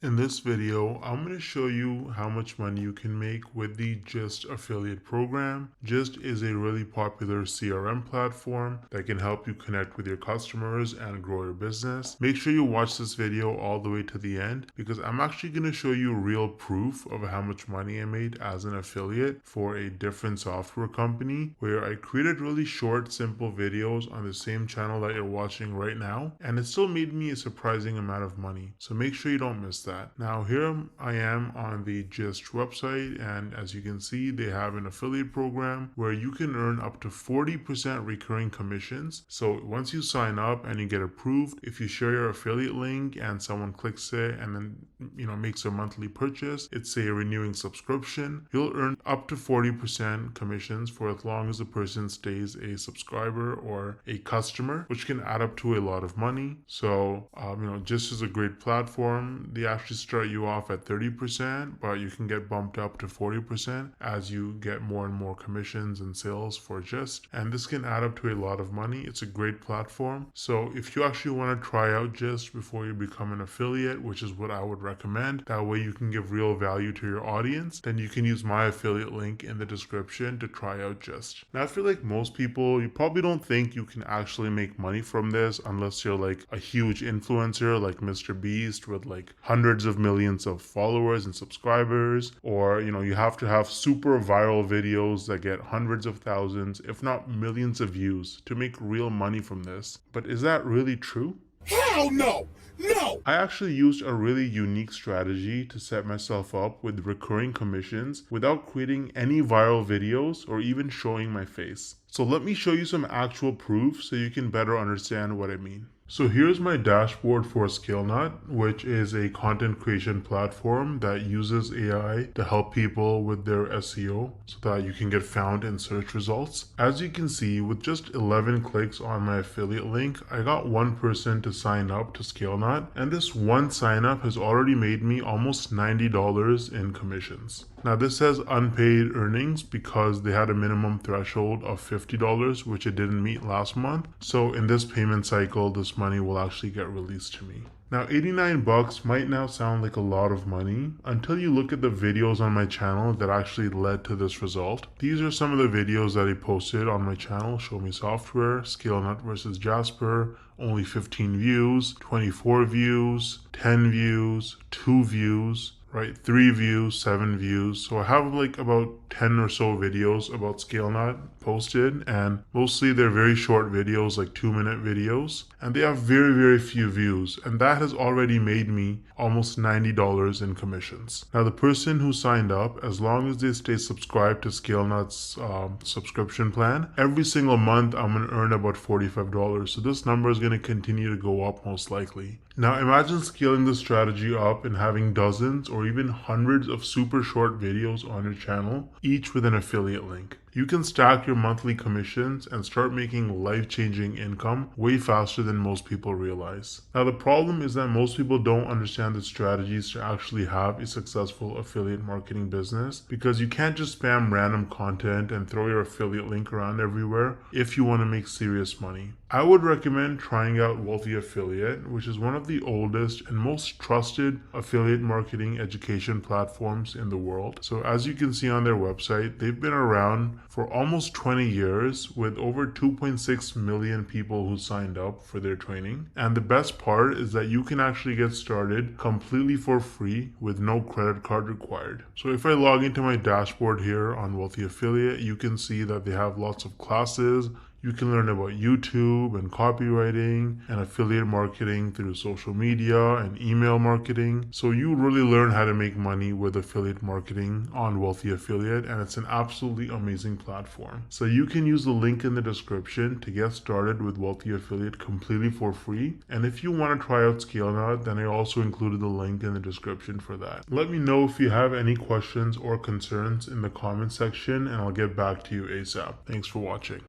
In this video, I'm going to show you how much money you can make with the Gist affiliate program. Gist is a really popular CRM platform that can help you connect with your customers and grow your business. Make sure you watch this video all the way to the end because I'm actually going to show you real proof of how much money I made as an affiliate for a different software company where I created really short, simple videos on the same channel that you're watching right now, and it still made me a surprising amount of money. So make sure you don't miss that. Now here I am on the Gist website, and as you can see, they have an affiliate program where you can earn up to 40% recurring commissions. So once you sign up and you get approved, if you share your affiliate link and someone clicks it and then makes a monthly purchase, it's a renewing subscription, you'll earn up to 40% commissions for as long as the person stays a subscriber or a customer, which can add up to a lot of money. So Gist is a great platform. They actually start you off at 30%, but you can get bumped up to 40% as you get more and more commissions and sales for Gist. And this can add up to a lot of money. It's a great platform. So if you actually want to try out Gist before you become an affiliate, which is what I would recommend, that way you can give real value to your audience, then you can use my affiliate link in the description to try out Gist. Now I feel like most people, you probably don't think you can actually make money from this unless you're like a huge influencer like Mr. Beast with like hundreds of millions of followers and subscribers, or you have to have super viral videos that get hundreds of thousands, if not millions of views to make real money from this. But is that really true? Hell no! No! I actually used a really unique strategy to set myself up with recurring commissions without creating any viral videos or even showing my face. So let me show you some actual proof so you can better understand what I mean. So here's my dashboard for ScaleNut, which is a content creation platform that uses AI to help people with their SEO so that you can get found in search results. As you can see, with just 11 clicks on my affiliate link, I got one person to sign up to ScaleNut, and this one sign up has already made me almost $90 in commissions. Now this says unpaid earnings because they had a minimum threshold of $50, which it didn't meet last month. So in this payment cycle, this money will actually get released to me. Now 89 bucks might now sound like a lot of money until you look at the videos on my channel that actually led to this result. These are some of the videos that I posted on my channel: Show Me Software, ScaleNut versus Jasper, only 15 views, 24 views, 10 views, 2 views, right? 3 views, 7 views. So I have like about 10 or so videos about ScaleNut posted, and mostly they're very short videos, like 2-minute videos, and they have very, very few views, and that has already made me almost $90 in commissions. Now the person who signed up, as long as they stay subscribed to ScaleNut's subscription plan, every single month I'm going to earn about $45. So this number is going to continue to go up most likely. Now imagine scaling this strategy up and having dozens or even hundreds of super short videos on your channel, each with an affiliate link. You can stack your monthly commissions and start making life-changing income way faster than most people realize. Now the problem is that most people don't understand the strategies to actually have a successful affiliate marketing business, because you can't just spam random content and throw your affiliate link around everywhere if you want to make serious money. I would recommend trying out Wealthy Affiliate, which is one of the oldest and most trusted affiliate marketing education platforms in the world. So as you can see on their website, they've been around for almost 20 years with over 2.6 million people who signed up for their training. And the best part is that you can actually get started completely for free with no credit card required. So if I log into my dashboard here on Wealthy Affiliate, you can see that they have lots of classes. You can learn about YouTube and copywriting and affiliate marketing through social media and email marketing. So you really learn how to make money with affiliate marketing on Wealthy Affiliate, and it's an absolutely amazing platform. So you can use the link in the description to get started with Wealthy Affiliate completely for free. And if you want to try out ScaleNut, then I also included the link in the description for that. Let me know if you have any questions or concerns in the comment section, and I'll get back to you ASAP. Thanks for watching.